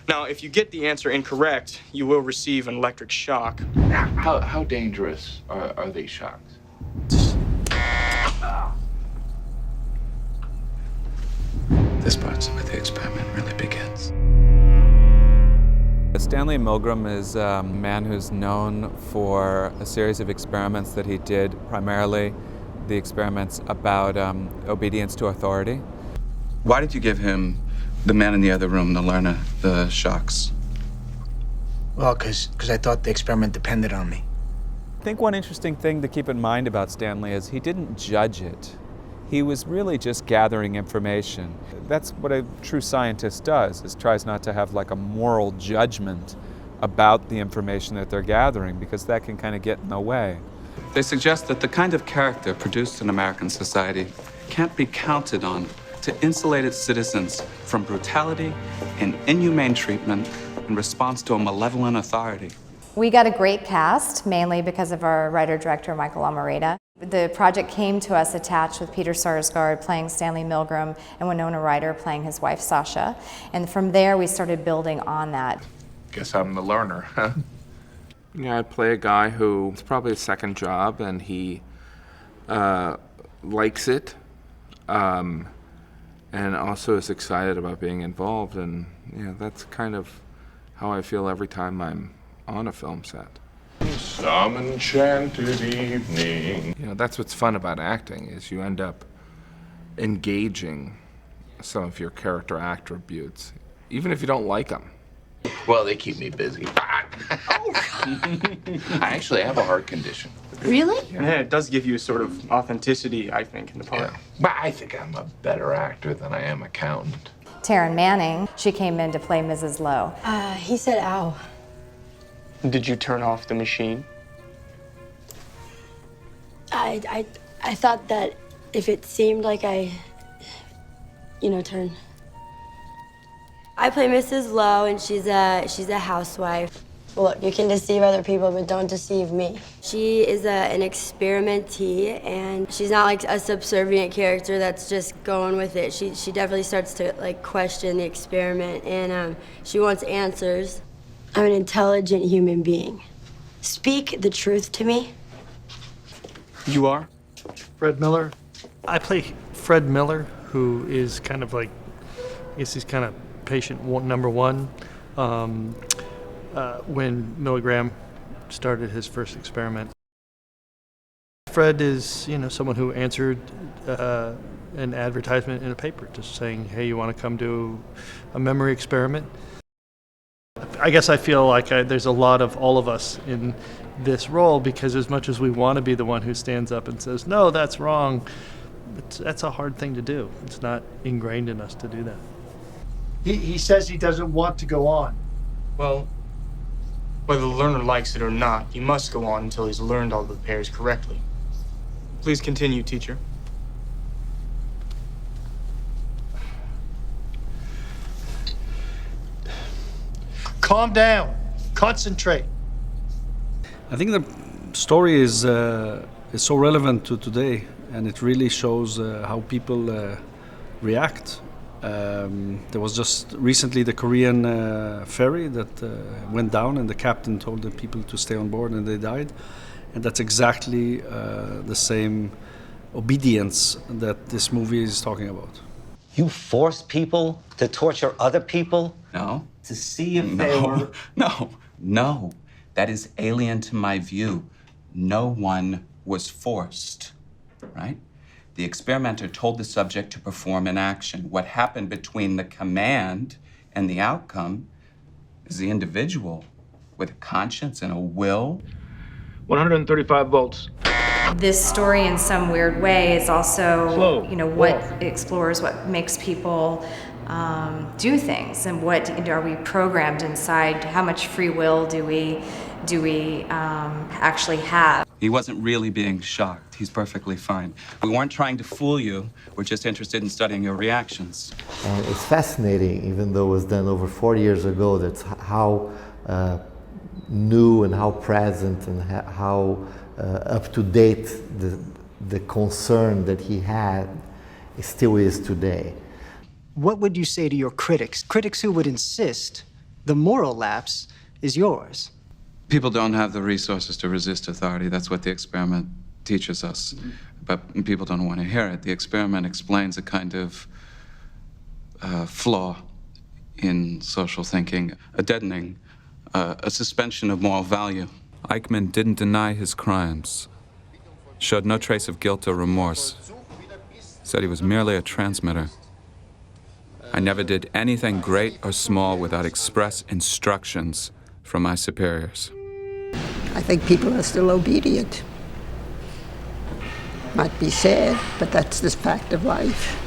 Now, if you get the answer incorrect, you will receive an electric shock. How dangerous are these shocks? This part's where the experiment really begins. Stanley Milgram is a man who's known for a series of experiments that he did, primarily the experiments about obedience to authority. Why did you give him the man in the other room, the learner, the shocks? Well, because I thought the experiment depended on me. I think one interesting thing to keep in mind about Stanley is he didn't judge it. He was really just gathering information. That's what a true scientist does, is tries not to have like a moral judgment about the information that they're gathering, because that can kind of get in the way. They suggest that the kind of character produced in American society can't be counted on to insulate its citizens from brutality and inhumane treatment in response to a malevolent authority. We got a great cast, mainly because of our writer-director, Michael Almereyda. The project came to us attached with Peter Sarsgaard playing Stanley Milgram and Winona Ryder playing his wife, Sasha. And from there, we started building on that. Guess I'm the learner, huh? Yeah, I'd play a guy who, it's probably a second job, and he likes it, and also is excited about being involved. And yeah, that's kind of how I feel every time I'm on a film set. Some enchanted evening. You know, that's what's fun about acting, is you end up engaging some of your character attributes, even if you don't like them. Well, they keep me busy. I actually have a heart condition. Really? Yeah, it does give you a sort of authenticity, I think, in the part. Yeah. But I think I'm a better actor than I am accountant. Taryn Manning, she came in to play Mrs. Lowe. He said ow. Did you turn off the machine? I thought that if it seemed like I, turn. I play Mrs. Lowe, and she's a housewife. Look, you can deceive other people, but don't deceive me. She is an experimentee, and she's not like a subservient character that's just going with it. She definitely starts to like question the experiment, and she wants answers. I'm an intelligent human being. Speak the truth to me. You are? Fred Miller. I play Fred Miller, who is kind of like, I guess he's kind of patient number one. When Milgram started his first experiment. Fred is, someone who answered an advertisement in a paper just saying, hey, you want to come do a memory experiment? I guess I feel like there's a lot of all of us in this role, because as much as we want to be the one who stands up and says, no, that's wrong, that's a hard thing to do. It's not ingrained in us to do that. He says he doesn't want to go on. Well, whether the learner likes it or not, he must go on until he's learned all the pairs correctly. Please continue, teacher. Calm down. Concentrate. I think the story is so relevant to today, and it really shows how people react. There was just recently the Korean ferry that went down, and the captain told the people to stay on board, and they died. And that's exactly the same obedience that this movie is talking about. You force people to torture other people? No. To see if they were... No. That is alien to my view. No one was forced, right? The experimenter told the subject to perform an action. What happened between the command and the outcome is the individual with a conscience and a will. 135 volts. This story, in some weird way, is also, Slow. what explores what makes people do things, and what are we programmed inside? How much free will do we actually have? He wasn't really being shocked. He's perfectly fine. We weren't trying to fool you. We're just interested in studying your reactions. And it's fascinating, even though it was done over 40 years ago, that's how new and how present and how up to date the concern that he had still is today. What would you say to your critics who would insist The moral lapse is yours. People don't have the resources to resist authority. That's what the experiment teaches us. But people don't want to hear it. The experiment explains a kind of flaw in social thinking, a deadening, a suspension of moral value. Eichmann didn't deny his crimes, showed no trace of guilt or remorse, said he was merely a transmitter. I never did anything great or small without express instructions from my superiors. I think people are still obedient. Might be sad, but that's the fact of life.